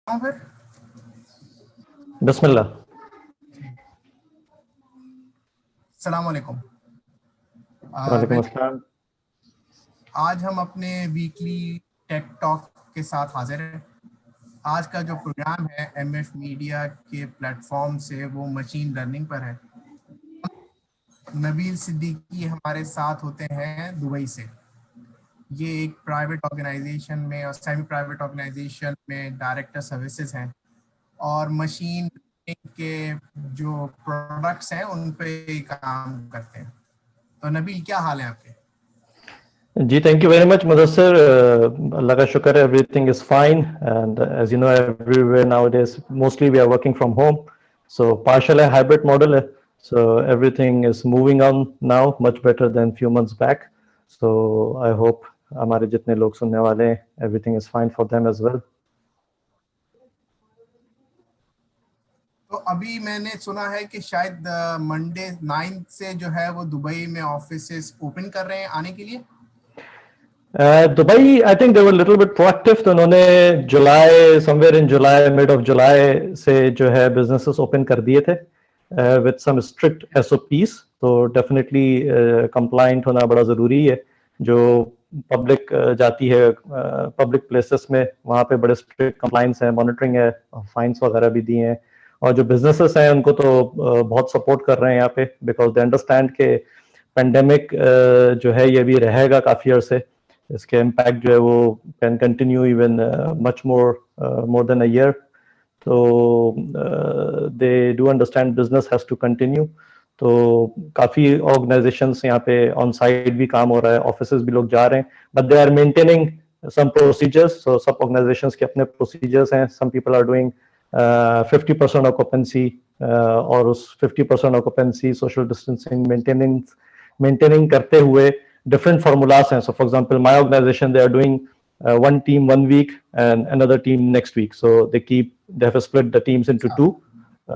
फिर बिस्मिल्लाह। सलाम वालेकुम। वालेकुम अस्सलाम। आज हम अपने वीकली टेक टॉक के साथ हाजिर हैं। आज का जो प्रोग्राम है एमएफ मीडिया के प्लेटफॉर्म से वो मशीन लर्निंग पर है। नबील सिद्दीकी हमारे साथ होते हैं दुबई से। ये एक प्राइवेट ऑर्गेनाइजेशन में और सेमी प्राइवेट ऑर्गेनाइजेशन में डायरेक्टर सर्विसेज हैं और मशीन के जो प्रोडक्ट्स हैं उन पे काम करते हैं। तो नबील, क्या हाल है आपके? जी, thank you very much Mudassir. अल्लाह का शुक्र है, everything is fine and as you know everywhere nowadays mostly we are working from home, so partial है, हाइब्रिड मॉडल है, so everything is moving on now much better than few months back. So I hope हमारे जितने लोग सुनने वाले हैं everything is fine for them as well. तो अभी मैंने सुना है कि शायद मंडे 9 से जो है वो दुबई में ऑफिसेस ओपन कर रहे हैं आने के लिए। Dubai I think they were little bit proactive, तो उन्होंने July somewhere in July mid of July से जो है बिजनेसेस ओपन कर दिए थे विद सम स्ट्रिक्ट एसओपीज। तो डेफिनेटली कंप्लाइंट होना बड़ा ज़रूरी है। जो पब्लिक जाती है पब्लिक प्लेसेस में, वहाँ पे बड़े स्ट्रिक्ट कंप्लाइंस है, मॉनिटरिंग है, फाइन्स वगैरह भी दिए हैं। और जो बिजनेसेस हैं उनको तो बहुत सपोर्ट कर रहे हैं यहाँ पे, बिकॉज दे अंडरस्टैंड के पेंडेमिक जो है ये भी रहेगा काफ़ी अर्से। इसके इम्पैक्ट जो है वो can continue even much more than a year. तो they do understand business has to continue. तो काफ़ी ऑर्गेनाइजेशंस यहाँ पे ऑन साइट भी काम हो रहा है, ऑफिसेज भी लोग जा रहे हैं, but they are maintaining some procedures. So सब organizations के अपने procedures हैं. Some people are doing 50% occupancy और उस 50% occupancy social distancing maintaining करते हुए different formulas हैं. So for example, my organization, they are doing one team 1 week and another team next week. So they have split the teams into two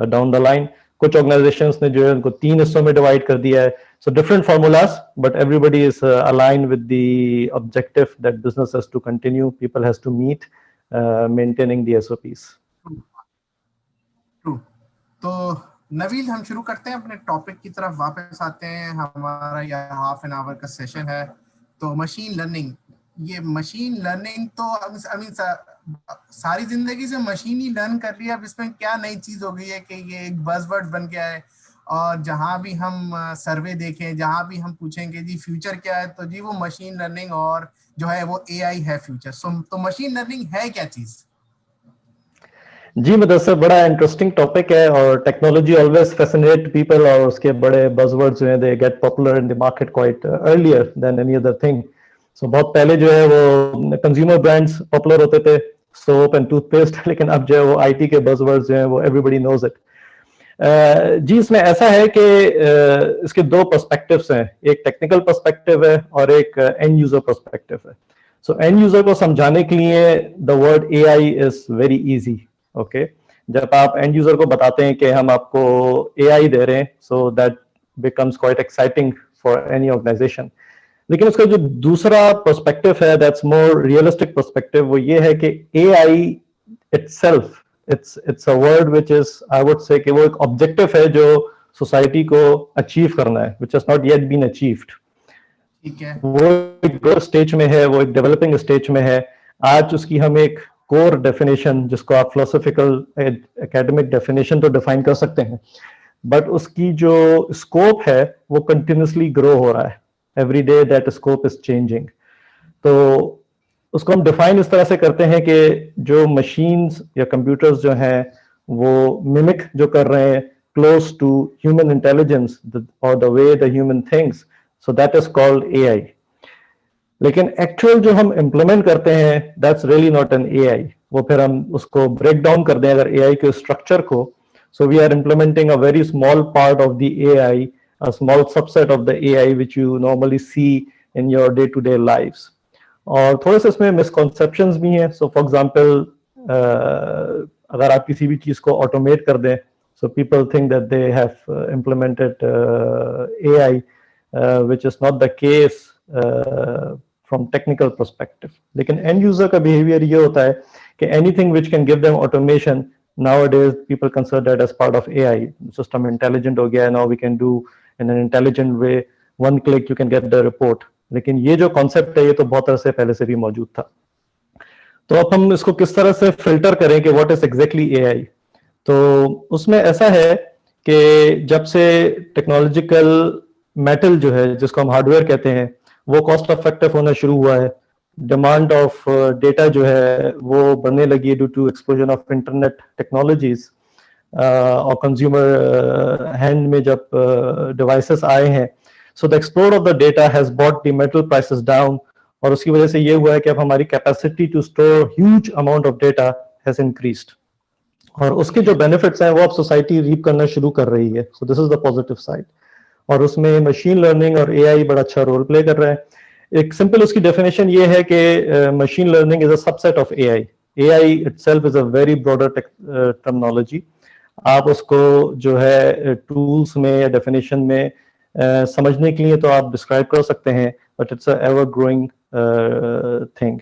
down the line. कुछ organisations ने जो है उनको 3 हिस्सों में डिवाइड कर दिया है. So different formulas, but everybody is aligned with the objective that business has to continue, people has to meet, maintaining the SOPs. True. तो नवील, हम शुरू करते हैं अपने टॉपिक की तरफ वापस आते हैं। हमारा यह हाफ एन आवर का सेशन है। तो मशीन लर्निंग, ये मशीन लर्निंग तो आई मीन सारी जिंदगी से मशीन ही लर्न कर लिया। अब इसमें क्या नई चीज हो गई है कि ये एक बज़वर्ड बन गया है और जहां भी हम सर्वे देखें, जहां भी हम पूछेंगे जी फ्यूचर क्या है, तो जी वो मशीन लर्निंग और जो है वो एआई है फ्यूचर। तो मशीन लर्निंग है क्या चीज? जी मुदस्सर, बड़ा इंटरेस्टिंग टॉपिक है और टेक्नोलॉजी ऑलवेज फैसिनेट पीपल, और उसके बड़े बज़वर्ड्स जो हैं they get popular in the market quite earlier than any other thing. So बहुत पहले जो है वो कंज्यूमर ब्रांड्स पॉपुलर होते थे, सोप एंड टूथपेस्ट, लेकिन अब जो है वो आईटी के बज़वर्ड्स जो हैं वो एवरीबॉडी नोज इट। जी, इसमें ऐसा है कि इसके दो पर्सपेक्टिव्स हैं, एक टेक्निकल पर्सपेक्टिव है और एक एंड यूजर पर्सपेक्टिव है। सो एंड यूजर को समझाने के लिए the word AI is very easy. Okay, जब आप एंड यूजर को बताते हैं कि हम आपको एआई दे रहे हैं, so that becomes quite exciting for any organisation. लेकिन उसका जो दूसरा पर्सपेक्टिव है, दैट्स मोर रियलिस्टिक पर्सपेक्टिव, वो ये है कि AI itself, it's a word which is, I would say कि वो एक ऑब्जेक्टिव है जो सोसाइटी को अचीव करना है, which has not yet been achieved. ठीक है। वो एक ग्रोथ स्टेज में है, वो एक डेवलपिंग स्टेज में है। आज उसकी हम एक कोर डेफिनेशन, जिसको आप फिलोसॉफिकल एकेडमिक डेफिनेशन तो डिफाइन कर सकते हैं, बट उसकी जो स्कोप है वो कंटिन्यूसली ग्रो हो रहा है। Every day that scope is changing. तो उसको हम डिफाइन इस तरह से करते हैं कि जो मशीन्स या कंप्यूटर्स जो हैं वो मिमिक जो कर रहे हैं क्लोज टू ह्यूमन इंटेलिजेंस और the way the human thinks, so that is called AI. लेकिन एक्चुअल जो हम इम्प्लीमेंट करते हैं that's really not an AI. वो फिर हम उसको ब्रेक डाउन कर दें अगर एआई के स्ट्रक्चर को, so we are implementing a very small part of the AI, a small subset of the AI which you normally see in your day-to-day lives. और थोड़े से इसमें मिसकॉन्सेप्शंस भी हैं। सो फॉर एग्जांपल अगर आप किसी भी चीज़ को ऑटोमेट कर दें, so people think that they have implemented AI, which is not the case from technical perspective. लेकिन एंड यूजर का बिहेवियर ये होता है कि anything which can give them automation, nowadays people consider that as part of AI. System intelligent हो गया, now we can do in an intelligent way, one click you can get the report. लेकिन ये जो concept है ये तो बहुत अरसे पहले से भी मौजूद था। तो अब हम इसको किस तरह से फिल्टर करें कि व्हाट इज एग्जैक्टली एआई। तो उसमें ऐसा है कि जब से टेक्नोलॉजिकल मेटल जो है जिसको हम हार्डवेयर कहते हैं वो कॉस्ट इफेक्टिव होना शुरू हुआ है, डिमांड ऑफ डेटा जो है वो बढ़ने लगी है due to explosion of internet technologies, और कंज्यूमर हैंड में जब डिवाइसेस आए हैं, so the explore of the data has bought the metal prices down, और उसकी वजह से ये हुआ है कि अब हमारी capacity to store huge amount of data has increased, और उसके जो बेनिफिट्स हैं वो अब सोसाइटी रीप करना शुरू कर रही है। So this is the positive side, और उसमें मशीन लर्निंग और एआई बड़ा अच्छा रोल प्ले कर रहा है। एक सिंपल उसकी डेफिनेशन ये है कि machine learning is a subset of AI. AI itself is a very broader terminology. आप उसको जो है टूल्स में या डेफिनेशन में समझने के लिए तो आप डिस्क्राइब कर सकते हैं, but it's a ever growing thing.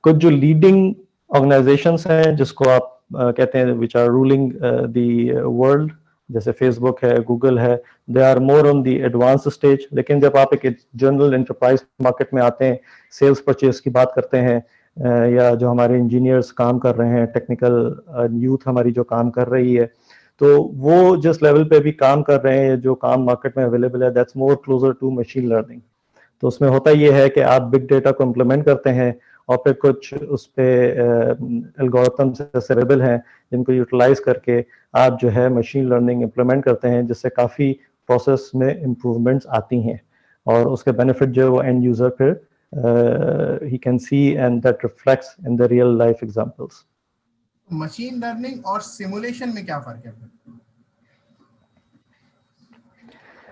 कुछ जो लीडिंग ऑर्गेनाइजेशंस हैं जिसको आप कहते हैं which are ruling the world, जैसे फेसबुक है, गूगल है, they are more on the advance stage. लेकिन जब आप एक जनरल एंटरप्राइज मार्केट में आते हैं, सेल्स परचेज की बात करते हैं, या जो हमारे इंजीनियर्स काम कर रहे हैं, टेक्निकल यूथ हमारी जो काम कर रही है, तो वो जिस लेवल पे भी काम कर रहे हैं, जो काम मार्केट में अवेलेबल है, that's more closer to machine learning. तो उसमें होता ये है कि आप बिग डेटा को इम्प्लीमेंट करते हैं और फिर कुछ उस पे एल्गोरिथम्स अवेलेबल हैं जिनको यूटिलाइज करके आप जो है मशीन लर्निंग इम्प्लीमेंट करते हैं, जिससे काफ़ी प्रोसेस में इम्प्रूवमेंट्स आती हैं, और उसके बेनिफिट जो है वो एंड यूजर फिर he can see and that reflects in the real life examples. Machine learning और सिमुलेशन में क्या फर्क है?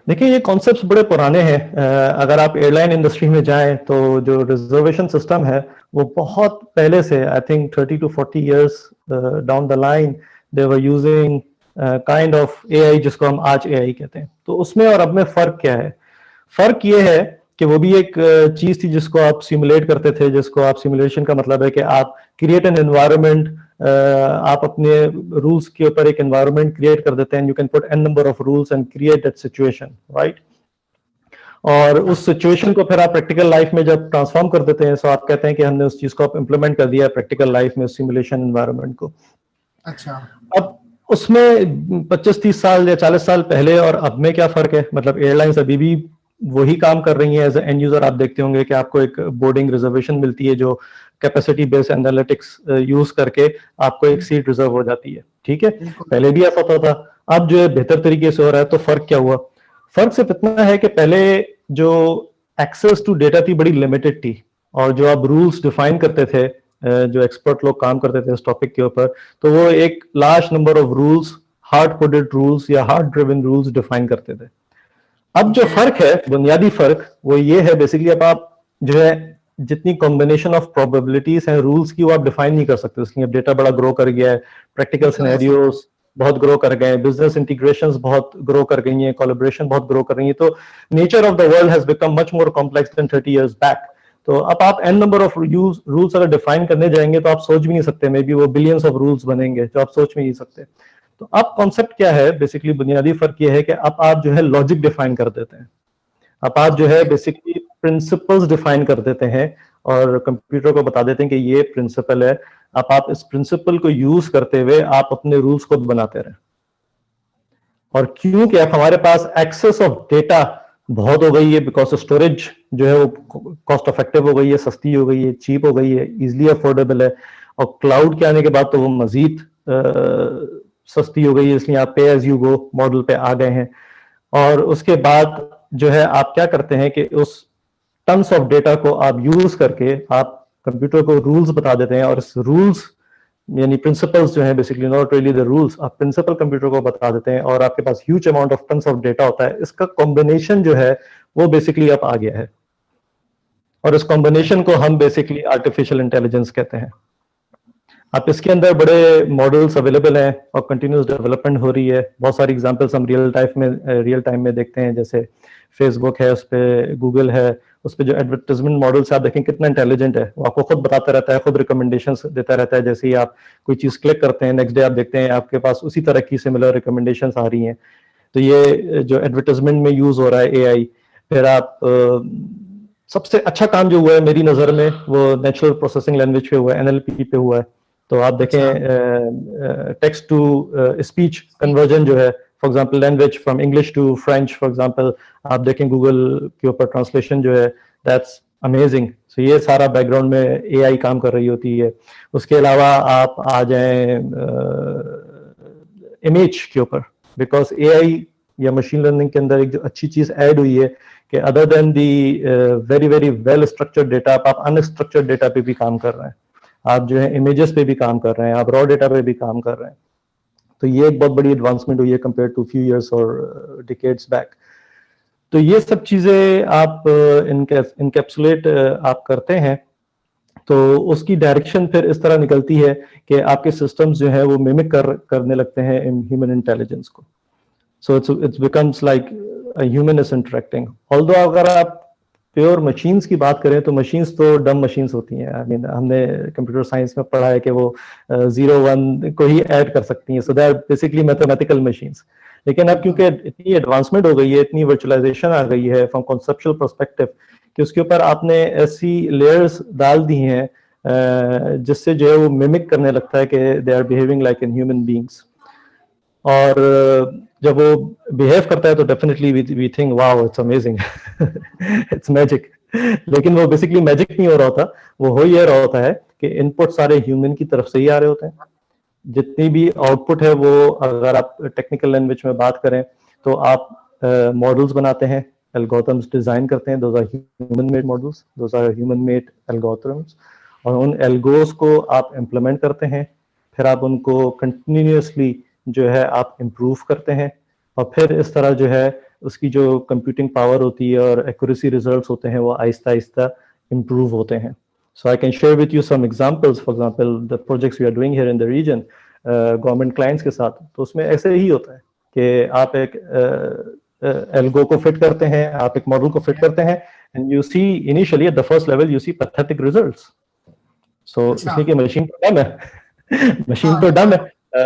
देखिए ये कॉन्सेप्ट्स बड़े पुराने हैं। अगर आप एयरलाइन इंडस्ट्री में जाएं तो जो रिजर्वेशन सिस्टम है वो बहुत पहले से, I think 30 to 40 years down the line, they were using kind of AI जिसको हम आज एआई कहते हैं। तो उसमें और अब में फर्क क्या है? फर्क ये है कि वो भी एक चीज थी जिसको आप सिमुलेट करते थे, जिसको आप सिमुलेशन का मतलब है कि आप क्रिएट एन एनवायरनमेंट, आप अपने रूल्स के ऊपर एक एनवायरनमेंट क्रिएट कर देते हैं, you can put an number of rules and create that situation, right. और उस सिचुएशन को फिर आप प्रैक्टिकल लाइफ में जब ट्रांसफॉर्म कर देते हैं, सो आप कहते हैं कि हमने उस चीज को इम्प्लीमेंट कर दिया प्रैक्टिकल लाइफ में, सिमुलेशन एनवायरनमेंट को। अच्छा, अब उसमें 25-30 साल या 40 साल पहले और अब में क्या फर्क है? मतलब एयरलाइंस अभी भी वही काम कर रही हैं। एज एंड यूजर आप देखते होंगे कि आपको एक बोर्डिंग रिजर्वेशन मिलती है जो कैपेसिटी बेस्ड एनालिटिक्स यूज करके आपको एक सीट रिजर्व हो जाती है, ठीक है। पहले भी ऐसा होता था, अब जो है बेहतर तरीके से हो रहा है। तो फर्क क्या हुआ? फर्क सिर्फ इतना है कि पहले जो एक्सेस टू डेटा थी बड़ी लिमिटेड थी, और जो आप रूल्स डिफाइन करते थे, जो एक्सपर्ट लोग काम करते थे इस टॉपिक के ऊपर, तो वो एक large number of rules, hard coded rules या हार्ड ड्रिवन रूल्स डिफाइन करते थे। अब जो फर्क है, बुनियादी फर्क, वो ये है बेसिकली अब आप जो है जितनी कॉम्बिनेशन ऑफ प्रोबेबिलिटीज हैं रूल्स की वो आप डिफाइन नहीं कर सकते, इसलिए अब डेटा बड़ा ग्रो कर गया है, प्रैक्टिकल सिनेरियोस बहुत ग्रो कर गए हैं, बिजनेस इंटीग्रेशंस बहुत ग्रो कर गई हैं, कोलैबोरेशन बहुत ग्रो कर रही है। तो nature of the world has become much more complex than 30 years back. तो अब आप एन नंबर ऑफ रूल्स अगर डिफाइन करने जाएंगे तो आप सोच भी नहीं सकते, मे बी वो बिलियंस ऑफ रूल्स बनेंगे जो आप सोच भी नहीं सकते। तो अब कॉन्सेप्ट क्या है? बेसिकली बुनियादी फर्क ये है कि अब आप जो है लॉजिक डिफाइन कर देते हैं, अब आप जो है बेसिकली प्रिंसिपल्स डिफाइन कर देते हैं और कंप्यूटर को बता देते हैं कि ये प्रिंसिपल है। अब आप इस प्रिंसिपल को यूज करते हुए आप अपने रूल्स खुद बनाते रहे। और क्योंकि अब हमारे पास एक्सेस ऑफ डेटा बहुत हो गई है, बिकॉज स्टोरेज जो है वो कॉस्ट इफेक्टिव हो गई है, सस्ती हो गई है, चीप हो गई है, इजिली अफोर्डेबल है, और क्लाउड के आने के बाद तो वो मजीद सस्ती हो गई है, इसलिए आप पे एज यू गो मॉडल पे आ गए हैं। और उसके बाद जो है आप क्या करते हैं कि उस टन्स ऑफ डेटा को आप यूज करके आप कंप्यूटर को रूल्स बता देते हैं, और इस रूल्स यानी प्रिंसिपल्स जो है basically not really the rules, आप प्रिंसिपल कंप्यूटर को बता देते हैं और आपके पास huge amount of tons of data होता है। इसका कॉम्बिनेशन जो है वो बेसिकली अब आ गया है, और इस कॉम्बिनेशन को हम बेसिकली आर्टिफिशियल इंटेलिजेंस कहते हैं। आप इसके अंदर बड़े मॉडल्स अवेलेबल हैं और कंटिन्यूस डेवलपमेंट हो रही है। बहुत सारी एग्जांपल्स हम रियल टाइम में देखते हैं, जैसे फेसबुक है, उस पर गूगल है, उस पे जो एडवर्टाइजमेंट मॉडल से आप देखें कितना इंटेलिजेंट है, वो आपको खुद बताता रहता है, खुद रिकमेंडेशंस देता रहता है। जैसे ही आप कोई चीज क्लिक करते हैं, नेक्स्ट डे आप देखते हैं आपके पास उसी तरह की सिमिलर रिकमेंडेशंस आ रही हैं। तो ये जो एडवर्टाइजमेंट में यूज हो रहा है एआई, फिर आप सबसे अच्छा काम जो हुआ है मेरी नजर में वो नेचुरल प्रोसेसिंग लैंग्वेज पे हुआ है, एनएलपी पे हुआ है। तो आप देखें टेक्स्ट टू स्पीच कन्वर्जन जो है, for example language from English to French for example, आप देखें गूगल के ऊपर ट्रांसलेशन जो है, दैट्स अमेजिंग। सो ये सारा बैकग्राउंड में एआई काम कर रही होती है। उसके अलावा आप आ जाएं इमेज के ऊपर, बिकॉज एआई या मशीन लर्निंग के अंदर एक जो अच्छी चीज ऐड हुई है कि अदर देन दी very very well structured data, आप अनस्ट्रक्चर्ड डेटा पे भी काम कर रहे हैं, आप जो है इमेजेस पे भी काम कर रहे हैं, आप रॉ डेटा पे भी काम कर रहे हैं। तो ये एक बहुत बड़ी एडवांसमेंट हुई है कंपेयर टू फ्यू इयर्स और डिकेड्स बैक। तो ये सब चीजें आप इनकैप्सुलेट आप करते हैं, तो उसकी डायरेक्शन फिर इस तरह निकलती है कि आपके सिस्टम्स जो है वो मिमिक करने लगते हैं ह्यूमन इंटेलिजेंस को। So it's becomes like human is interacting. Although अगर आप प्योर मशीन्स की बात करें तो मशीन्स तो डम मशीन्स होती हैं। आई मीन हमने कंप्यूटर साइंस में पढ़ा है कि वो 0 1 को ही ऐड कर सकती हैं, so they are basically mathematical machines. लेकिन अब क्योंकि इतनी एडवांसमेंट हो गई है, इतनी वर्चुअलाइजेशन आ गई है फ्रॉम कॉन्सेप्चुअल पर्सपेक्टिव, कि उसके ऊपर आपने ऐसी लेयर्स डाल दी हैं जिससे जो है वो मिमिक करने लगता है कि they are behaving like an human beings. और जब वो बिहेव करता है तो definitely we think wow it's amazing, it's magic. लेकिन वो बेसिकली मैजिक नहीं हो रहा होता, वो हो ये रहा होता है कि इनपुट सारे ह्यूमन की तरफ से ही आ रहे होते हैं। जितनी भी आउटपुट है वो, अगर आप टेक्निकल लैंग्वेज में बात करें तो आप मॉडल्स बनाते हैं, एल्गोरिथम्स डिजाइन करते हैं, those are human made models, those are human made algorithms, और उन एल्गोस को आप इम्प्लीमेंट करते हैं, फिर आप उनको कंटिन्यूअसली जो है आप इम्प्रूव करते हैं, और फिर इस तरह जो है उसकी जो कंप्यूटिंग पावर होती है और एक्यूरेसी रिजल्ट्स होते हैं वो आहिस्ता आहिस्ता इम्प्रूव होते हैं। So I can share with you some examples. For example, the projects we are doing here in the region, government clients के साथ, तो उसमें ऐसे ही होता है कि आप एक एल्गो को फिट करते हैं, आप एक मॉडल को फिट करते हैं, and you see initially at the first level you see pathetic results. So इसलिए कि मशीन तो डम है, मशीन तो डम है,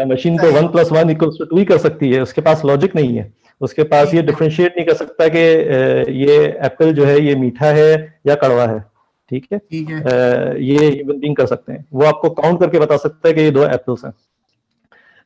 मशीन तो 1 + 1 = 2 ही कर सकती है, उसके पास लॉजिक नहीं है, उसके पास ये डिफरेंशिएट नहीं कर सकता कि ये एप्पल जो है ये मीठा है या कड़वा है। ठीक है, ये ह्यूमन बीइंग कर सकते हैं, वो आपको काउंट करके बता सकता है कि ये 2 एप्पल्स हैं।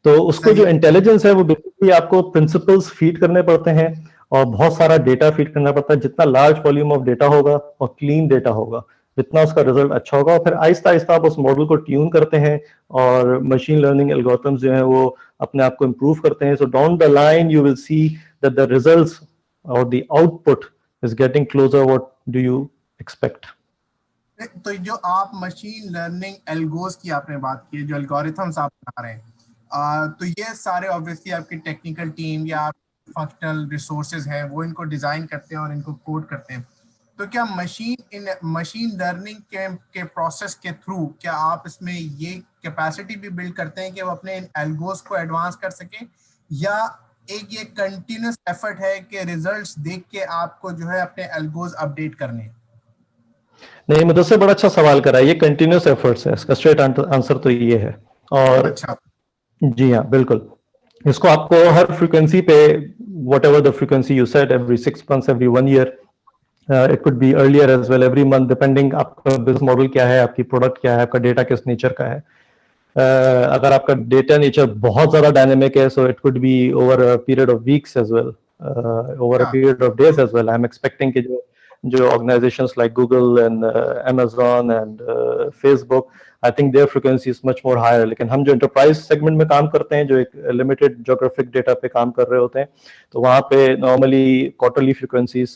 तो उसको जो इंटेलिजेंस है वो बेसिकली आपको प्रिंसिपल्स फीड करने पड़ते हैं और बहुत सारा डेटा फीड करना पड़ता है। जितना लार्ज वॉल्यूम ऑफ डेटा होगा और क्लीन डेटा होगा, जितना उसका रिजल्ट अच्छा होगा, और फिर आहिस्ता आहिस्ता आप उस मॉडल को ट्यून करते हैं और मशीन लर्निंग एल्गोरिथम्स जो है वो अपने आप को इम्प्रूव करते हैं। So down the line you will see that the results और the output is getting closer what do you expect. तो जो आप मशीन लर्निंग एल्गोस की आपने बात की, जो एल्गोरिथम्स आप बना रहे हैं, तो ये सारे ऑब्वियसली आपकी टेक्निकल टीम या फंक्शनल रिसोर्सेज हैं वो इनको डिजाइन करते हैं और इनको कोड करते हैं। तो क्या मशीन लर्निंग के प्रोसेस के थ्रू क्या आप इसमें ये कैपेसिटी भी बिल्ड करते हैं कि वो अपने एल्गोस को एडवांस कर सके, या एक ये कंटिन्यूस एफर्ट है कि रिजल्ट्स देख के आपको जो है अपने एल्गोस अपडेट करने? नहीं, मुझसे बड़ा अच्छा सवाल करा, ये कंटिन्यूस एफर्ट्स है, इसका स्ट्रेट आंसर तो ये है। और अच्छा, जी हाँ, बिल्कुल, इसको आपको हर फ्रीक्वेंसी पे, whatever the frequency you set, every 6 months, every 1 year, it could be earlier as well, every month, depending आपका बिजनेस मॉडल क्या है, आपकी प्रोडक्ट क्या है, आपका डेटा किस नेचर का है। अगर आपका डेटा नेचर बहुत ज्यादा डायनेमिक है, so it could be over a period of weeks as well, over a period of days as well. I'm expecting कि जो organizations like Google and Amazon and Facebook, I think their frequency is much more higher. लेकिन हम जो enterprise segment में काम करते हैं, जो एक limited geographic data पे काम कर रहे होते हैं, तो वहाँ पे normally quarterly frequencies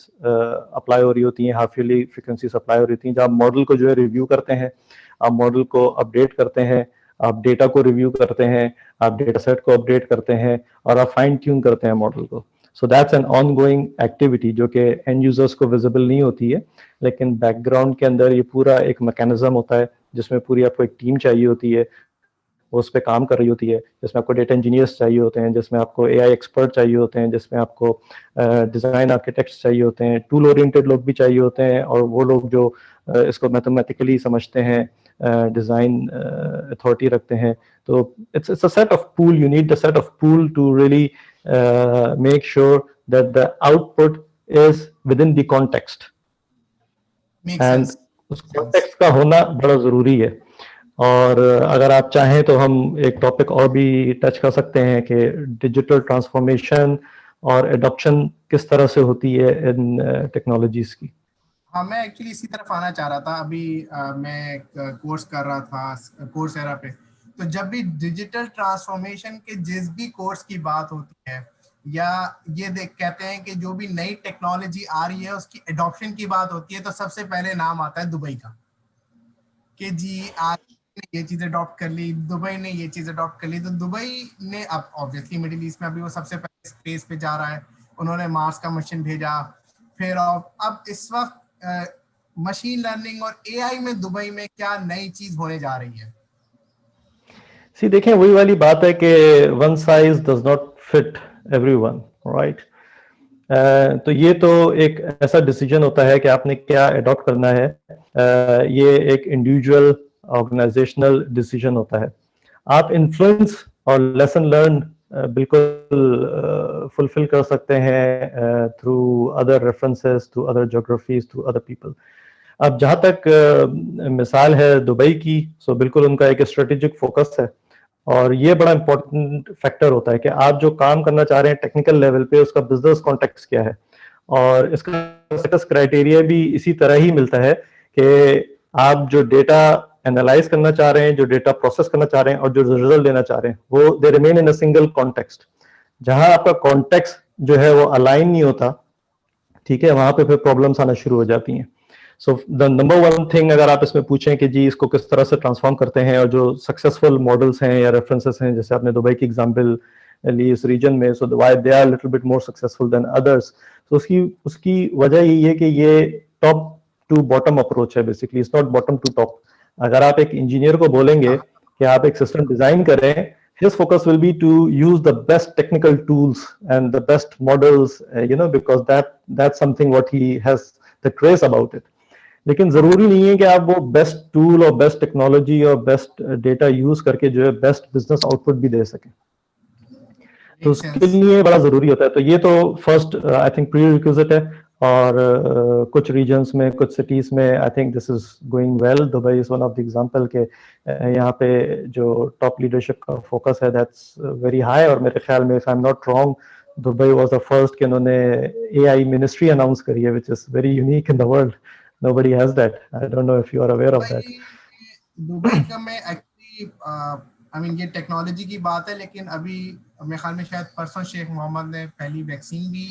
apply हो रही होती हैं, half yearly frequencies apply हो रही होती हैं, जहाँ मॉडल को जो है रिव्यू करते हैं, आप मॉडल को अपडेट करते हैं, आप डेटा को रिव्यू करते हैं, आप डेटा सेट को अपडेट करते हैं, और आप फाइन ट्यून करते हैं मॉडल को। So that's an ongoing activity जो कि एंड यूजर्स को विजिबल नहीं होती है, लेकिन बैकग्राउंड के अंदर ये पूरा एक मैकेनिज्म होता है जिसमें पूरी आपको एक टीम चाहिए होती है वो उस पर काम कर रही होती है, जिसमें आपको डेटा इंजीनियर्स चाहिए होते हैं, जिसमें आपको AI एक्सपर्ट चाहिए होते हैं, जिसमें आपको डिज़ाइन आर्किटेक्ट्स चाहिए होते हैं, टूल ओरिएंटेड लोग भी चाहिए होते हैं, और वो लोग जो इसको मैथमेटिकली समझते हैं, डिज़ाइन अथॉरिटी रखते हैं. तो it's a set of pool. You need a set of pool to really make sure that the output is within the context. Makes And sense. उस context का होना बड़ा ज़रूरी है. और अगर आप चाहें तो हम एक टॉपिक और भी टच कर सकते हैं कि डिजिटल ट्रांसफॉर्मेशन और एडॉप्शन किस तरह से होती है इन टेक्नोलॉजीज की. हाँ, मैं एक्चुअली इसी तरफ आना चाह रहा था. अभी मैं कोर्स कर रहा था कोर्सेरा पे. तो जब भी डिजिटल ट्रांसफॉर्मेशन के जिस भी कोर्स की बात होती है, या ये देख कहते हैं कि जो भी नई टेक्नोलॉजी आ रही है उसकी एडॉप्शन की बात होती है, तो सबसे पहले नाम आता है दुबई का, कि जी आज ये चीज अडॉप्ट कर ली, दुबई ने ये चीज अडॉप्ट कर ली. तो दुबई ने अब ऑब्वियसली मिडिल ईस्ट में अभी वो सबसे पहले स्पेस पे जा रहा है. उन्होंने मार्स का मिशन भेजा. फिर अब इस वक्त मशीन लर्निंग और AI में दुबई में क्या नई चीज होने जा रही है? सी देखें, वही वाली बात है कि one size does not fit everyone, right. तो ये तो एक ऐसा डिसीजन होता है कि आपने क्या अडॉप्ट करना है. ये एक इंडिविजुअल ऑर्गेनाइजेशनल डिसीजन होता है. आप इन्फ्लुएंस और लेसन लर्न बिल्कुल फुलफिल कर सकते हैं through other references, through other geographies, through other people. अब जहाँ तक मिसाल है दुबई की, सो बिल्कुल उनका एक स्ट्रेटेजिक फोकस है, और ये बड़ा इंपॉर्टेंट फैक्टर होता है कि आप जो काम करना चाह रहे हैं टेक्निकल लेवल पे, उसका बिजनेस कॉन्टेक्स्ट क्या है. और इसका सक्सेस क्राइटेरिया भी इसी तरह ही मिलता है कि आप जो डेटा एनालाइज करना चाह रहे हैं, जो डेटा प्रोसेस करना चाह रहे हैं, और जो रिजल्ट देना चाह रहे हैं, वो they remain in a single context. जहां आपका कॉन्टेक्स्ट जो है वो अलाइन नहीं होता, ठीक है, वहां पे फिर प्रॉब्लम्स आना शुरू हो जाती हैं. So the number one thing, अगर आप इसमें पूछें कि जी इसको किस तरह से ट्रांसफॉर्म करते हैं, और जो सक्सेसफुल मॉडल्स हैं या रेफरेंसेस हैं, जैसे आपने दुबई की एग्जांपल ली इस रीजन में, so why they are little bit more successful than others. तो उसकी वजह यही है कि ये टॉप टू बॉटम अप्रोच है. Basically it's not bottom to top. अगर आप एक इंजीनियर को बोलेंगे कि आप एक सिस्टम डिजाइन करें, his focus will be to use the best technical tools and the best models, because that's something what he has the craze about it. लेकिन जरूरी नहीं है कि आप वो बेस्ट टूल और बेस्ट टेक्नोलॉजी और बेस्ट डेटा यूज करके जो है बेस्ट बिजनेस आउटपुट भी दे सकें. तो उसके लिए बड़ा जरूरी होता है. तो ये तो first I think pre requisite है. और कुछ रीजन्स में, कुछ सिटीज में I think this is going well. Dubai is one of the example के यहाँ पे जो टॉप लीडरशिप का फोकस है दैट्स वेरी हाई. और मेरे ख्याल में, if I am not wrong, Dubai was the first कि उन्होंने AI मिनिस्ट्री अनाउंस करी है, which is very unique in the world. Nobody has that. I don't know if you are aware of that. Dubai का मैं actually ये technology की बात है, लेकिन अभी मेरे ख्याल में शायद परसों शेख मोहम्मद ने पहली वैक्सीन भी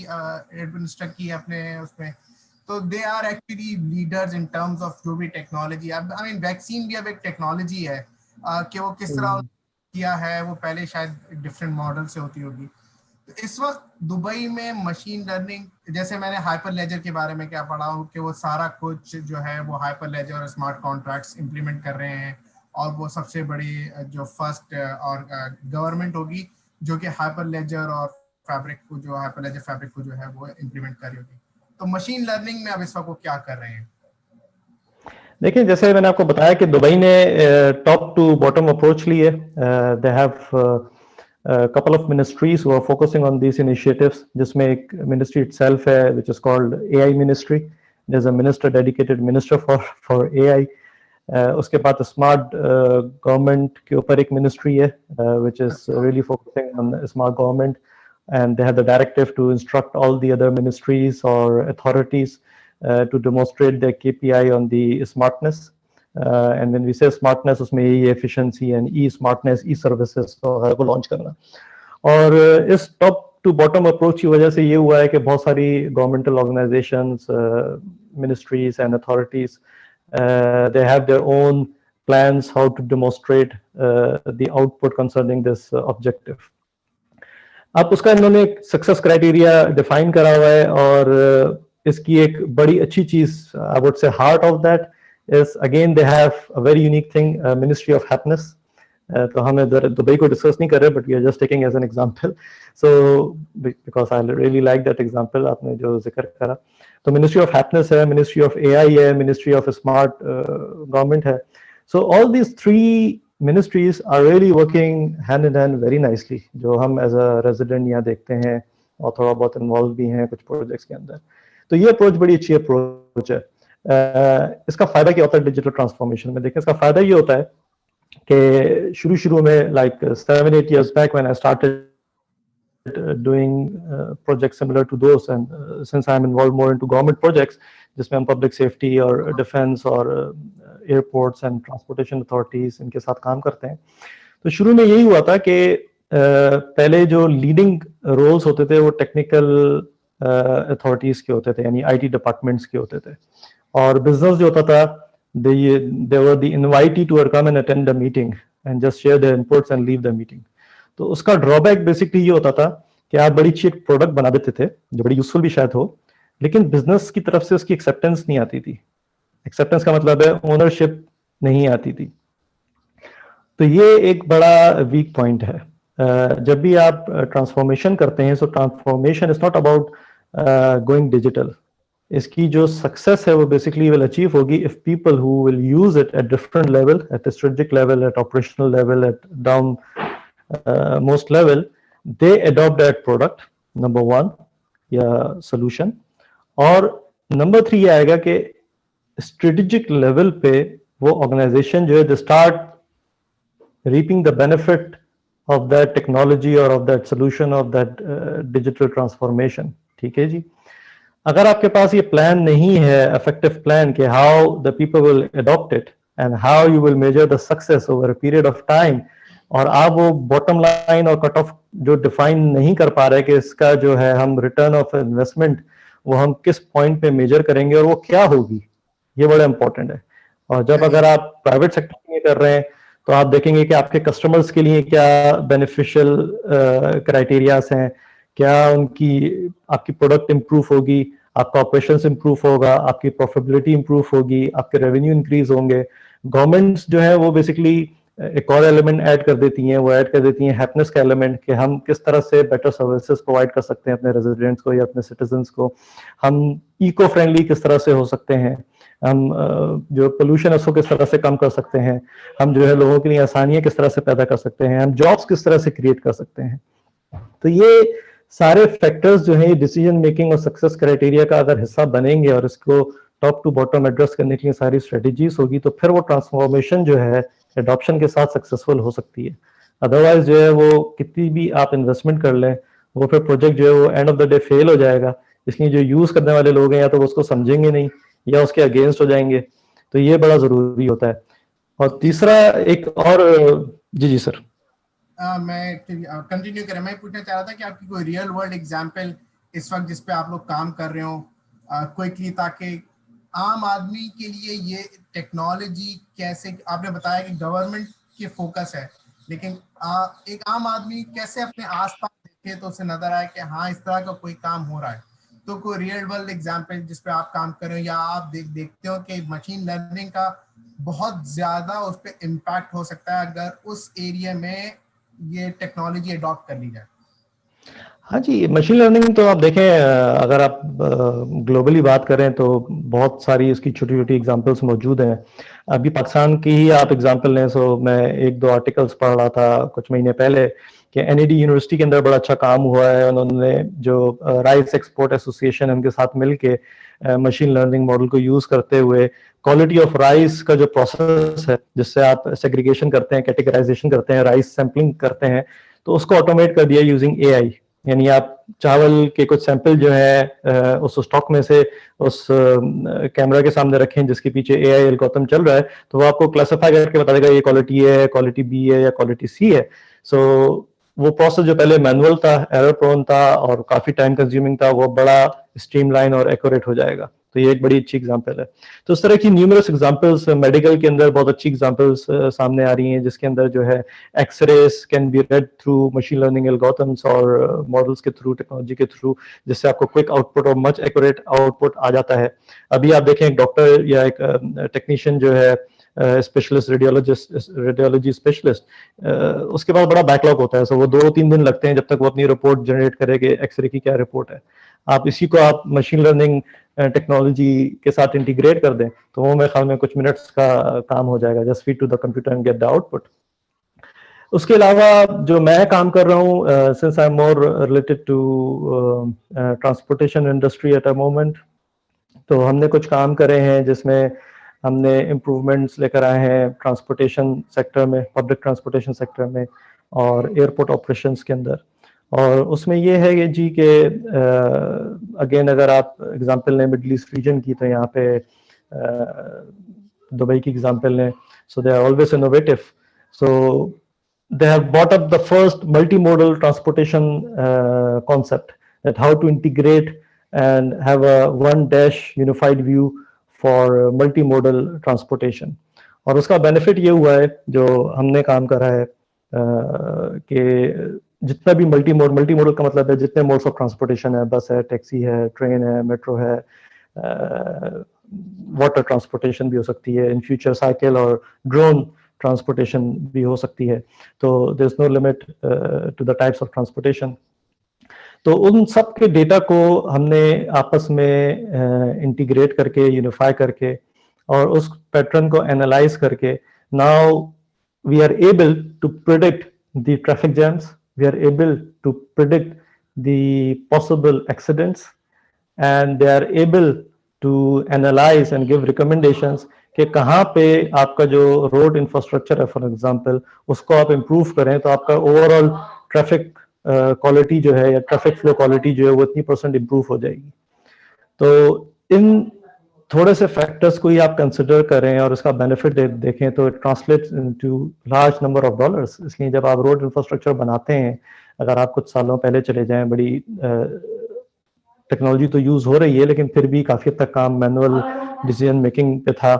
एडमिनिस्टर की है अपने उसमें. तो they are actually leaders in terms of जो भी टेक्नोलॉजी. वैक्सीन भी अब एक टेक्नोलॉजी है कि वो किस तरह किया है, वो पहले शायद डिफरेंट मॉडल से होती होगी. इस वक्त दुबई में मशीन लर्निंग, जैसे मैंने हाइपर लेजर के बारे में क्या पढ़ा हूँ कि वो सारा कुछ जो है वो हाइपर लेजर और स्मार्ट कॉन्ट्रैक्ट्स इंप्लीमेंट कर रहे हैं, और वो सबसे बड़ी जो फर्स्ट और गवर्नमेंट होगी जो कि हाइपर लेजर और फैब्रिक को जो है वो इंप्लीमेंट कर रही होगी. तो मशीन लर्निंग में अब इस वक्त वो क्या कर रहे हैं? देखिए, जैसे मैंने आपको बताया कि दुबई ने टॉप टू बॉटम अप्रोच ली है. They have a couple of ministries who are focusing on these initiatives, जिसमें एक ministry itself है which is called AI ministry. There's a minister, dedicated minister for AI. उसके बाद smart government के ऊपर एक ministry है which is really focusing on smart government, and they have the directive to instruct all the other ministries or authorities to demonstrate their KPI on the smartness. And when we say smartness, उसमें efficiency and e-smartness, e-services वगैरह को launch करना. और इस top to bottom approach की वजह से ये हुआ है कि बहुत सारी governmental organisations, ministries and authorities, they have their own plans how to demonstrate the output concerning this objective. अब उसका इन्होंने सक्सेस क्राइटेरिया डिफाइन करा हुआ है, और इसकी एक बड़ी अच्छी चीज, I would say heart of that is again they have a very unique thing, Ministry of Happiness. तो हम इधर दुबई को डिस्कस नहीं कर रहे, but we are just taking as an example. So because I really like that example आपने जो जिक्र करा. तो मिनिस्ट्री ऑफ हैप्पीनेस है, मिनिस्ट्री ऑफ एआई है, मिनिस्ट्री ऑफ स्मार्ट गवर्नमेंट है. So all these 3 ministries are really working hand in hand very nicely, जो हम एज अ रेजिडेंट यहाँ देखते हैं और थोड़ा बहुत इन्वॉल्व भी हैं कुछ प्रोजेक्ट्स के अंदर. तो ये अप्रोच बड़ी अच्छी अप्रोच है. इसका फायदा क्या होता है डिजिटल ट्रांसफॉर्मेशन में? देखिए, इसका फायदा ये होता है कि शुरू में like 7-8 years back when I started doing projects similar to those, and since I'm involved more into government projects जिसमें हम पब्लिक सेफ्टी और डिफेंस और एयरपोर्ट्स एंड ट्रांसपोर्टेशन अथॉरिटीज इनके साथ काम करते हैं. तो शुरू में यही हुआ था कि पहले जो लीडिंग रोल्स होते थे वो टेक्निकल अथॉरिटीज के होते थे, यानी आईटी डिपार्टमेंट्स के होते थे. और बिजनेस जो होता था, they were the invitee to come and attend the meeting and just share their inputs and leave the meeting. तो उसका ड्रॉबैक बेसिकली ये होता था कि आप बड़ी अच्छी एक प्रोडक्ट बना देते थे जो बड़ी यूजफुल भी शायद हो, लेकिन बिजनेस की तरफ से उसकी एक्सेप्टेंस नहीं आती थी. एक्सेप्टेंस का मतलब है ओनरशिप नहीं आती थी. तो ये एक बड़ा वीक पॉइंट है. जब भी आप ट्रांसफॉर्मेशन करते हैं, so transformation is not about going digital. इसकी जो सक्सेस है वो बेसिकली विल अचीव होगी if people who will use it at different level, at strategic level, at operational level, at down most level, they adopt that product, number 1 या solution. और number 3 ये आएगा कि स्ट्रेटेजिक लेवल पे वो organisation जो है they start reaping the benefit of that technology और of that solution of that digital transformation. ठीक है जी. अगर आपके पास ये प्लान नहीं है, इफेक्टिव प्लान कि how the people will adopt it and how you will measure the success over a period of time, और आप वो बॉटम लाइन और कट ऑफ जो डिफाइन नहीं कर पा रहे कि इसका जो है हम रिटर्न ऑफ इन्वेस्टमेंट वो हम किस पॉइंट पे मेजर करेंगे और वो क्या होगी, ये बड़ा इंपॉर्टेंट है. और जब अगर आप प्राइवेट सेक्टर में कर रहे हैं तो आप देखेंगे कि आपके कस्टमर्स के लिए क्या बेनिफिशियल क्राइटेरियाज हैं, क्या उनकी आपकी प्रोडक्ट इंप्रूव होगी, आपका ऑपरेशंस इंप्रूव होगा, आपकी प्रॉफिटेबिलिटी इंप्रूव होगी, आपके रेवेन्यू इंक्रीज होंगे. गवर्नमेंट्स जो है वो बेसिकली एक और एलिमेंट ऐड कर देती हैं, वो ऐड कर देती हैं हैप्पीनेस का एलिमेंट, कि हम किस तरह से बेटर सर्विसेज प्रोवाइड कर सकते हैं अपने रेजिडेंट्स को या अपने सिटीजन्स को, हम इको फ्रेंडली किस तरह से हो सकते हैं, हम जो पोल्यूशन है उसको किस तरह से कम कर सकते हैं, हम जो है लोगों के लिए आसानियां किस तरह से पैदा कर सकते हैं, हम जॉब्स किस तरह से क्रिएट कर सकते हैं. तो ये सारे फैक्टर्स जो है डिसीजन मेकिंग और सक्सेस क्राइटेरिया का अगर हिस्सा बनेंगे और इसको टॉप टू बॉटम एड्रेस करने के लिए सारी स्ट्रेटेजीज होगी, तो फिर वो ट्रांसफॉर्मेशन जो है एडॉप्शन के साथ सक्सेसफुल हो सकती है. अदरवाइज जो है वो कितनी भी आप इन्वेस्टमेंट कर लें, वो फिर प्रोजेक्ट जो है वो end of the day fail हो जाएगा. इसलिए जो यूज करने वाले लोग हैं या तो वो उसको समझेंगे नहीं या उसके अगेंस्ट हो जाएंगे. तो ये बड़ा जरूरी होता है. और तीसरा एक और जी सर मैं कंटिन्यू करें, मैं पूछना चाह रहा था कि आपकी कोई रियल वर्ल्ड एग्जांपल इस वक्त जिस पे आप लोग काम कर रहे हो क्विकली, ताकि आम आदमी के लिए ये टेक्नोलॉजी कैसे, आपने बताया कि गवर्नमेंट के फोकस है, लेकिन एक आम आदमी कैसे अपने आसपास देखे तो उसे नजर आए कि हाँ इस तरह का कोई काम हो रहा है. तो कोई रियल वर्ल्ड एग्जांपल जिस पे आप काम कर रहे हो या आप देखते हो कि मशीन लर्निंग का बहुत ज्यादा उस पर इम्पैक्ट हो सकता है अगर उस एरिया में ये टेक्नोलॉजी अडॉप्ट कर ली जाए. हाँ जी, मशीन लर्निंग तो आप देखें, अगर आप ग्लोबली बात करें तो बहुत सारी इसकी छोटी छोटी एग्जांपल्स मौजूद हैं. अभी पाकिस्तान की ही आप एग्जांपल लें, सो मैं 1-2 आर्टिकल्स पढ़ रहा था कुछ महीने पहले कि एनईडी यूनिवर्सिटी के अंदर बड़ा अच्छा काम हुआ है. उन्होंने जो राइस एक्सपोर्ट एसोसिएशन उनके साथ मिलके मशीन लर्निंग मॉडल को यूज करते हुए क्वालिटी ऑफ राइस का जो प्रोसेस है, जिससे आप सेग्रीगेशन करते हैं, कैटेगराइजेशन करते हैं, राइस सैंपलिंग करते हैं, तो उसको ऑटोमेट कर दिया यूजिंग एआई. यानी आप चावल के कुछ सैंपल जो है उस स्टॉक में से उस कैमरा के सामने रखें जिसके पीछे एआई एल्गोरिथम चल रहा है, तो वो आपको क्लासिफाई करके बता देगा ये क्वालिटी है, क्वालिटी बी है या क्वालिटी सी है. सो वो प्रोसेस जो पहले मैनुअल था, एरर प्रोन था और काफी टाइम कंज्यूमिंग था, वो बड़ा स्ट्रीमलाइन और एक्यूरेट हो जाएगा. तो ये एक बड़ी अच्छी एग्जांपल है. तो इस तरह की न्यूमरस एग्जांपल्स मेडिकल के अंदर बहुत अच्छी एग्जांपल्स सामने आ रही हैं, जिसके अंदर जो है X-rays can be red through machine learning algorithms और मॉडल्स के थ्रू, टेक्नोलॉजी के थ्रू, जिससे आपको क्विक आउटपुट और मच एक्यूरेट आउटपुट आ जाता है. अभी आप देखें एक डॉक्टर या एक टेक्नीशियन जो है स्पेशलिस्ट रेडियोलॉजी स्पेशलिस्ट, उसके बाद बड़ा बैकलॉग होता है, सो वो 2-3 दिन लगते हैं जब तक वो अपनी रिपोर्ट जनरेट करेंगे एक्सरे की क्या रिपोर्ट है। आप इसी को आप मशीन लर्निंग टेक्नोलॉजी के साथ इंटीग्रेट कर दें तो वो मेरे ख्याल में कुछ मिनट्स का काम हो जाएगा, just feed to the computer and get the output. उसके अलावा जो मैं काम कर रहा हूँ, since I am more related to transportation industry at a moment, तो हमने कुछ काम करे हैं जिसमें हमने इम्प्रूवमेंट्स लेकर आए हैं ट्रांसपोर्टेशन सेक्टर में, पब्लिक ट्रांसपोर्टेशन सेक्टर में और एयरपोर्ट ऑपरेशंस के अंदर। और उसमें ये है कि जी के अगेन अगर आप एग्जांपल लें मिडल ईस्ट रीजन की, तो यहाँ पे दुबई की एग्जांपल लें, so they are always innovative, so they have brought up the first multimodal transportation concept, that how to integrate and have a one dash unified view for multimodal transportation। और उसका benefit ये हुआ है जो हमने काम करा है कि जितना भी मल्टीमोडल का मतलब है जितने मोड्स ऑफ ट्रांसपोर्टेशन है, बस है, टैक्सी है, ट्रेन है, मेट्रो है, वाटर ट्रांसपोर्टेशन भी हो सकती है, इन फ्यूचर साइकिल और ड्रोन ट्रांसपोर्टेशन भी हो सकती है, तो there is no limit to the types of transportation. तो उन सब के डेटा को हमने आपस में इंटीग्रेट करके, यूनिफाई करके और उस पैटर्न को एनालाइज करके, now we are able to predict the traffic jams, we are able to predict the possible accidents and they are able to analyse and give recommendations कि कहाँ पे आपका जो रोड इंफ्रास्ट्रक्चर है फॉर एग्जांपल उसको आप improve करें तो आपका ओवरऑल ट्रैफिक क्वालिटी जो है या ट्रैफिक फ्लो क्वालिटी जो है वो इतनी % इम्प्रूव हो जाएगी। तो इन थोड़े से फैक्टर्स को ही आप कंसिडर करें और इसका बेनिफिट देखें तो it translates into large number of dollars. इसलिए जब आप रोड इंफ्रास्ट्रक्चर बनाते हैं, अगर आप कुछ सालों पहले चले जाएं, बड़ी टेक्नोलॉजी तो यूज हो रही है लेकिन फिर भी काफी हद तक काम मैनुअल डिसीजन मेकिंग पे था,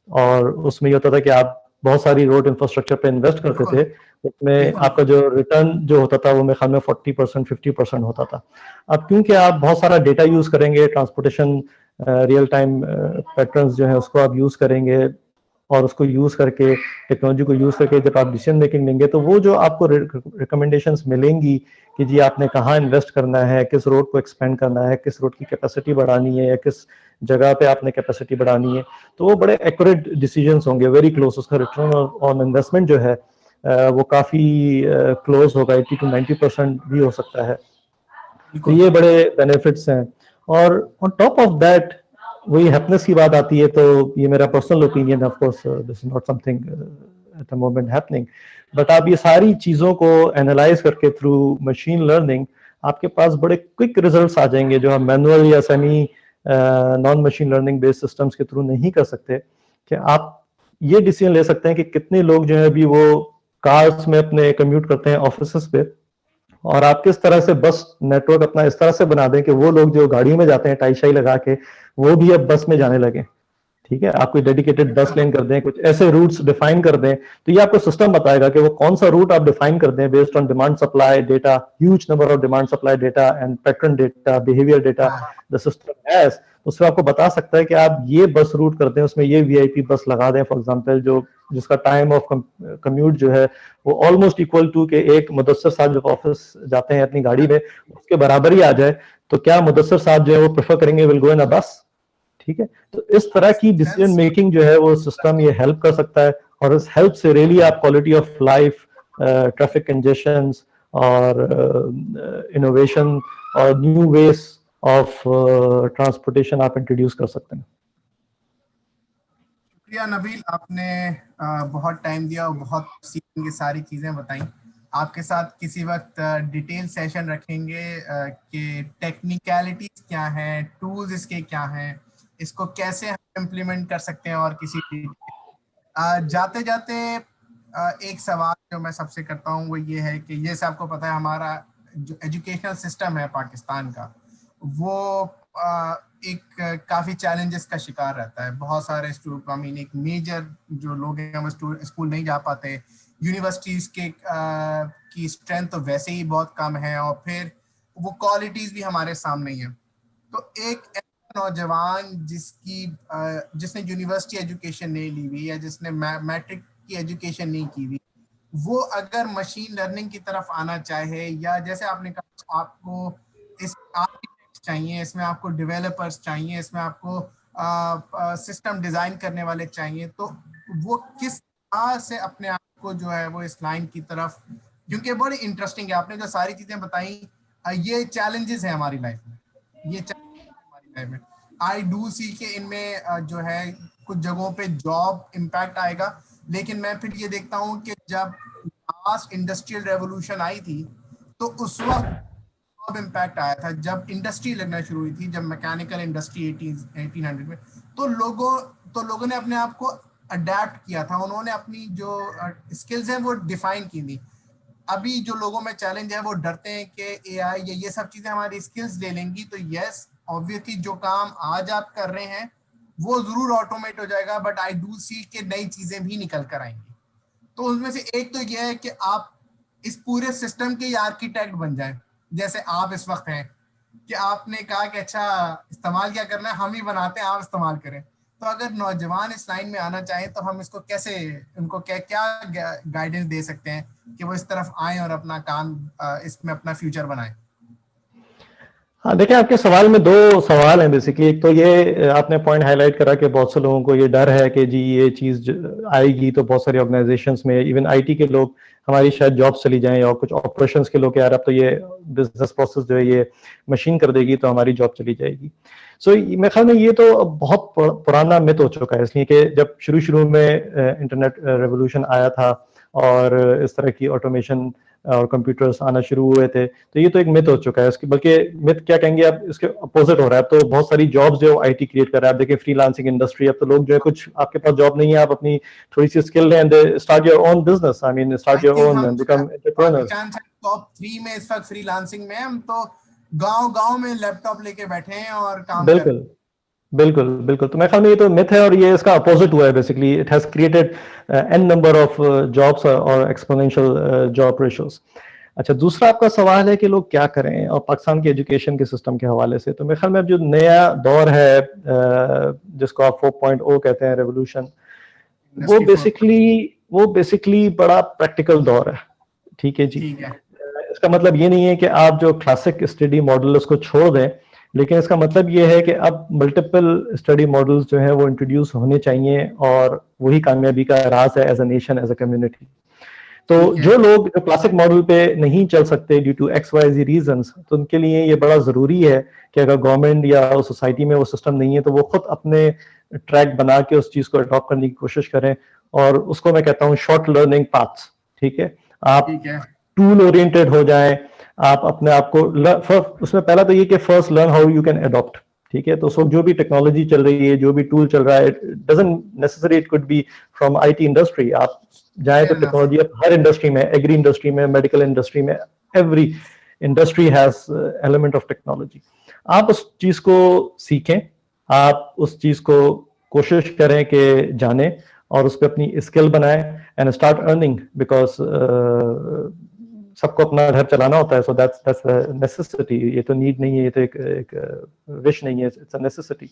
और उसमें ये होता था कि आप बहुत सारी रोड इंफ्रास्ट्रक्चर पे इन्वेस्ट करते थे, उसमें आपका जो रिटर्न जो होता था वो मेरे ख्याल में 40% 50% होता था। अब क्योंकि आप बहुत सारा डेटा यूज करेंगे, ट्रांसपोर्टेशन रियल टाइम पैटर्न्स जो है उसको आप यूज करेंगे और उसको यूज करके, टेक्नोलॉजी को यूज करके जब आप डिसीजन मेकिंग लेंगे तो वो जो आपको रिकमेंडेशंस मिलेंगी कि जी आपने कहाँ इन्वेस्ट करना है, किस रोड को एक्सपेंड करना है, किस रोड की कैपेसिटी बढ़ानी है या किस जगह पे आपने कैपेसिटी बढ़ानी है, तो वो बड़े एक्यूरेट डिसीजंस होंगे, वेरी क्लोज। उसका रिटर्न ऑन इन्वेस्टमेंट जो है वो काफी क्लोज होगा, 80 to 90% भी हो सकता है। तो ये बड़े बेनिफिट्स हैं। और ऑन टॉप ऑफ दैट वही हैप्पीनेस की बात आती है, तो ये मेरा personal opinion, of course this is not something at the moment happening, but आप ये सारी चीजों को एनालाइज करके थ्रू मशीन लर्निंग आपके पास बड़े क्विक रिजल्ट्स आ जाएंगे जो हम मैनुअल या semi non machine learning based systems के थ्रू नहीं कर सकते। कि आप ये डिसीजन ले सकते हैं कि कितने लोग जो है अभी वो कार्स में अपने कम्यूट करते हैं ऑफिस पे, और आप किस तरह से बस नेटवर्क अपना इस तरह से बना दें कि वो लोग जो गाड़ी में जाते हैं टाई शाई लगा के वो भी अब बस में जाने लगे। ठीक है, आप कोई डेडिकेटेड 10 लेन कर दें, कुछ ऐसे रूट्स डिफाइन कर दें, तो ये आपको सिस्टम बताएगा कि वो कौन सा रूट आप डिफाइन कर दें based on demand supply data, huge number of demand supply data and pattern data, behaviour data the system has. उससे आपको बता सकता है कि आप ये बस रूट कर दें, उसमें ये वीआईपी बस लगा दें फॉर एग्जांपल, जो जिसका टाइम ऑफ कम्यूट जो है वो ऑलमोस्ट इक्वल टू के एक मुदस्सर साहब जब ऑफिस जाते हैं अपनी गाड़ी में उसके बराबर ही आ जाए, तो क्या मुदस्सर साहब जो है वो प्रेफर करेंगे विल गो इन अ बस। ठीक है, तो इस तरह की डिसीजन मेकिंग जो है वो सिस्टम ये हेल्प कर सकता है, और इस हेल्प से रियली आप quality of life, traffic congestions और इनोवेशन और न्यू वेज ऑफ ट्रांसपोर्टेशन आप इंट्रोड्यूस कर सकते हैं। शुक्रिया नबील, आपने बहुत टाइम दिया और बहुत सीखने की सारी चीज़ें बताई। आपके साथ किसी वक्त डिटेल सेशन रखेंगे कि टेक्निकलिटीज क्या हैं, टूल्स इसके क्या हैं, इसको कैसे हम इम्प्लीमेंट कर सकते हैं। और किसी जाते जाते एक सवाल जो मैं सबसे करता हूँ वो ये है कि जैसे आपको पता है हमारा जो एजुकेशनल सिस्टम है पाकिस्तान का वो एक काफ़ी चैलेंजेस का शिकार रहता है। बहुत सारे एक मेजर जो लोग हैं वो स्कूल नहीं जा पाते, यूनिवर्सिटीज़ के की स्ट्रेंथ तो वैसे ही बहुत कम है, और फिर वो क्वालिटीज़ भी हमारे सामने ही है। तो एक नौजवान जिसने यूनिवर्सिटी एजुकेशन नहीं ली हुई या जिसने मैट्रिक की एजुकेशन नहीं की हुई, वो अगर मशीन लर्निंग की तरफ आना चाहे, या जैसे आपने कहा आपको इस आर्किटेक्ट चाहिए, इसमें आपको डेवलपर्स चाहिए, इसमें आपको सिस्टम डिजाइन करने वाले चाहिए, तो वो किस तरह से अपने आप को जो है वो इस लाइन की तरफ, क्योंकि बड़ी इंटरेस्टिंग है आपने जो सारी चीजें बताई, ये चैलेंजेस है हमारी लाइफ में, ये हमारी लाइफ में आई डू सी के इनमें जो है कुछ जगहों पे जॉब इम्पैक्ट आएगा, लेकिन मैं फिर ये देखता हूँ कि जब लास्ट इंडस्ट्रियल रेवोल्यूशन आई थी तो उस वक्त जॉब इम्पैक्ट आया था, जब इंडस्ट्री लगना शुरू हुई थी, जब मैकेनिकल इंडस्ट्री 1800 में, तो लोगों ने अपने आप को अडेप्ट किया था, उन्होंने अपनी जो स्किल्स हैं वो डिफाइन की थी। अभी जो लोगों में चैलेंज है वो डरते हैं कि एआई या ये सब चीजें हमारी स्किल्स ले लेंगी, तो यस ऑब्वियसली जो काम आज आप कर रहे हैं वो जरूर ऑटोमेट हो जाएगा, बट आई डू सी कि नई चीजें भी निकल कर आएंगी। तो उसमें से एक तो यह है कि आप इस पूरे सिस्टम के आर्किटेक्ट बन जाएं, जैसे आप इस वक्त हैं कि आपने कहा कि अच्छा इस्तेमाल क्या करना है, हम ही बनाते हैं, आप इस्तेमाल करें। तो अगर नौजवान इस लाइन में आना चाहें तो हम इसको कैसे, उनको क्या क्या गाइडेंस दे सकते हैं कि वो इस तरफ आए और अपना काम इसमें अपना फ्यूचर बनाएं? हाँ, देखिए आपके सवाल में दो सवाल हैं बेसिकली। एक तो ये आपने पॉइंट हाईलाइट करा कि बहुत से लोगों को ये डर है कि जी ये चीज आएगी तो बहुत सारी ऑर्गेनाइजेशंस में इवन आईटी के लोग हमारी शायद जॉब चली जाएं, और कुछ ऑपरेशंस के लोग यार अब तो ये बिजनेस प्रोसेस जो है ये मशीन कर देगी तो हमारी जॉब चली जाएगी। सो मेरे ख्याल में ये तो बहुत पुराना मिथ हो चुका है, इसलिए कि जब शुरू में इंटरनेट रेवोल्यूशन आया था और इस तरह की ऑटोमेशन और कंप्यूटर्स आना शुरू हुए थे, तो ये तो एक मिथ हो चुका है। इसके बल्कि मिथ क्या कहेंगे, अब इसके अपोजिट हो रहा है। अब तो बहुत सारी जॉब्स जो आईटी क्रिएट कर रहा है। आप देखिए फ्रीलांसिंग इंडस्ट्री, अब तो लोग जो है कुछ आपके पास जॉब नहीं है, आप अपनी थोड़ी सी स्किल है and start your own business, I mean start I your think own हम एंड बिकम एंटरप्रेन्योर्स। टॉप 3 में इस वक्त फ्रीलांसिंग में, हम तो गांव गांव में लैपटॉप लेके बैठे हैं और काम कर रहे हैं। बिल्कुल बिल्कुल बिल्कुल। तो मेरे ख्याल में ये तो मिथ है और ये इसका अपोजिट हुआ है basically. It has created an number of jobs और एक्सपोनेंशियल जॉब रेशियोज। अच्छा, दूसरा आपका सवाल है कि लोग क्या करें और पाकिस्तान के एजुकेशन के सिस्टम के हवाले से, तो मेरे ख्याल में अब जो नया दौर है जिसको आप 4.0 कहते हैं रेवोल्यूशन, वो इंडस्ट्री 4। बेसिकली बड़ा प्रैक्टिकल दौर है। ठीक है जी। ठीक है। इसका मतलब ये नहीं है कि आप जो क्लासिक स्टडी मॉडल उसको छोड़ दें, लेकिन इसका मतलब ये है कि अब मल्टीपल स्टडी मॉडल्स जो हैं वो इंट्रोड्यूस होने चाहिए, और वही कामयाबी का राज है as a nation, as a community. तो ठीक है। जो लोग जो क्लासिक मॉडल पे नहीं चल सकते ड्यू टू XYZ रीजंस, तो उनके लिए ये बड़ा जरूरी है कि अगर गवर्नमेंट या सोसाइटी में वो सिस्टम नहीं है तो वो खुद अपने ट्रैक बना के उस चीज को अडॉप्ट करने की कोशिश करें, और उसको मैं कहता हूँ शॉर्ट लर्निंग पाथ्स। ठीक है, आप ठीक है। टूल ओरिएंटेड हो जाएं, आप अपने आप को उसमें पहला तो ये कि first learn how you can adopt. ठीक है, तो सो जो भी टेक्नोलॉजी चल रही है, जो भी टूल चल रहा है, it doesn't necessary it could be from IT industry. आप जाए तो Fair enough. टेक्नोलॉजी अब हर इंडस्ट्री में, एग्री इंडस्ट्री में, मेडिकल इंडस्ट्री में, every industry has element of technology. आप उस चीज को सीखें, आप उस चीज को कोशिश करें कि जाने, और उस पर अपनी स्किल बनाएं एंड स्टार्ट अर्निंग, बिकॉज सबको अपना घर चलाना होता है। So that's necessity. ये तो नीड नहीं है, ये तो एक विश नहीं है, इट्स अ नेसेसिटी।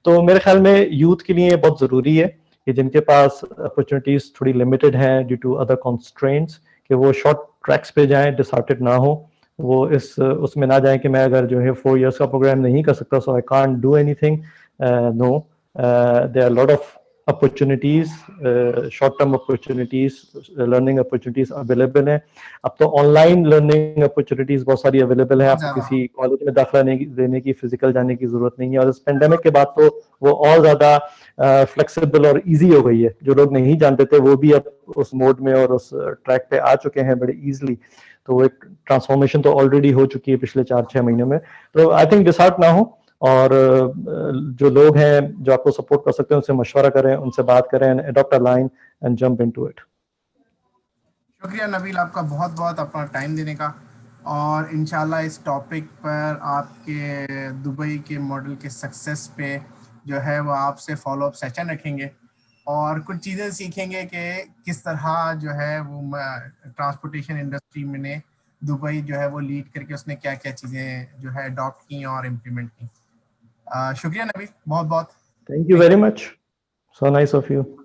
तो मेरे ख्याल में यूथ के लिए बहुत जरूरी है कि जिनके पास अपॉर्चुनिटीज थोड़ी लिमिटेड हैं ड्यू टू अदर कॉन्स्ट्रेंट्स, कि वो शॉर्ट ट्रैक्स पे जाएं, डिसहार्टेड ना हो, वो उसमें ना जाएं कि मैं अगर जो है 4 years का प्रोग्राम नहीं कर सकता so I can't do anything. No, there are lot of opportunities, short term opportunities, learning opportunities available हैं। अब तो ऑनलाइन लर्निंग अपॉर्चुनिटीज बहुत सारी अवेलेबल है, बहुत आपको ज्यादा। किसी कॉलेज में दाखिला देने की फिजिकल जाने की जरूरत नहीं है। और इस पेंडेमिक के बाद तो वो और ज्यादा फ्लेक्सिबल और इजी हो गई है। जो लोग नहीं जानते थे वो भी अब उस मोड में और उस ट्रैक पे आ चुके हैं बड़े इजीली। तो वो एक ट्रांसफॉर्मेशन तो ऑलरेडी हो चुकी है पिछले 4-6 महीनों में। तो आई थिंक डिसहार्ट ना हो, और जो लोग हैं जो आपको सपोर्ट कर सकते हैं उनसे मशवरा करें, उनसे बात करें, and adopt a line and jump into it. शुक्रिया नबील आपका बहुत बहुत अपना टाइम देने का, और इंशाल्लाह इस टॉपिक पर आपके दुबई के मॉडल के सक्सेस पे जो है वो आपसे फॉलो अप सेशन रखेंगे, और कुछ चीज़ें सीखेंगे कि किस तरह जो है वो ट्रांसपोर्टेशन इंडस्ट्री में ने दुबई जो है वो लीड करके उसने क्या क्या चीज़ें जो है अडॉप्ट की और इम्प्लीमेंट की। शुक्रिया नबील, बहुत बहुत। Thank you very much. So nice of you.